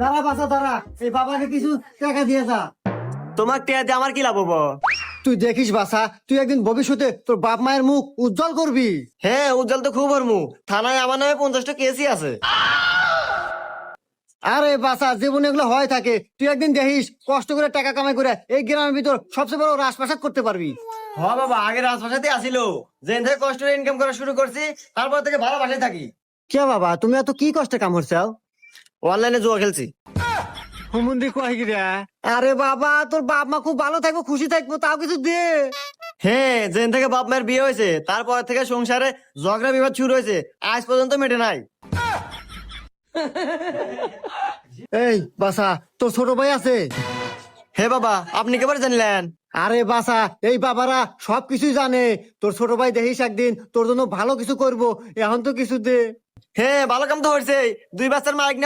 দাঁড়া বাসা দাঁড়া, এই বাবাকে কিছু টাকা দিয়ে যা। তোমার টিয়া দিয়ে আমার কি লাভ হবো? তুই দেখিস বাসা, তুই একদিন ভবিষ্যতে তোর বাপ মায়ের মুখ উজ্জ্বল করবি। হ্যাঁ, উজ্জ্বল তো খুব হরমু। থানায় আমার নামে 50টা কেসই আছে। আরে বাসা, জীবনে এগুলো হয় থাকে। তুই একদিন দেখিস কষ্ট করে টাকা কামাই করে এই গ্রামের ভিতর সবচেয়ে বড় রাজপ্রাসাদ করতে পারবি। হ বাবা, আগে রাজভাষাতে আসিল, যেদিন থেকে কষ্ট করে ইনকাম করা শুরু করছি তারপর থেকে ভালো বাসায় থাকি। কে বাবা, তুমি এত কি কষ্টে কাম করছাও? অনলাইনে জুয়া খেলছি। হুমুন্দি কয় কি রে? আরে বাবা, তোর বাপ মা খুব ভালো থাকবো, খুশি থাকবো, তাও কিছু দে। হ্যাঁ, যেদিন থেকে বাপ মায়ের বিয়ে হয়েছে তারপর থেকে সংসারে ঝগড়া বিবাদ শুরু হয়েছে, আজ পর্যন্ত মেটে নাই। এই বাসা, তোর ছোট ভাই আছে? হে বাবা, আপনি কেবার জানলেন? আরে বাসা, এই বাবারা সবকিছুই জানে। তোর ছোট ভাই দেখিস একদিন তোর জন্য ভালো কিছু করবো, এখন তো কিছু দে। হ্যাঁ, ভালো কাম তো হয়েছে। 2 বাচ্চার মালিক না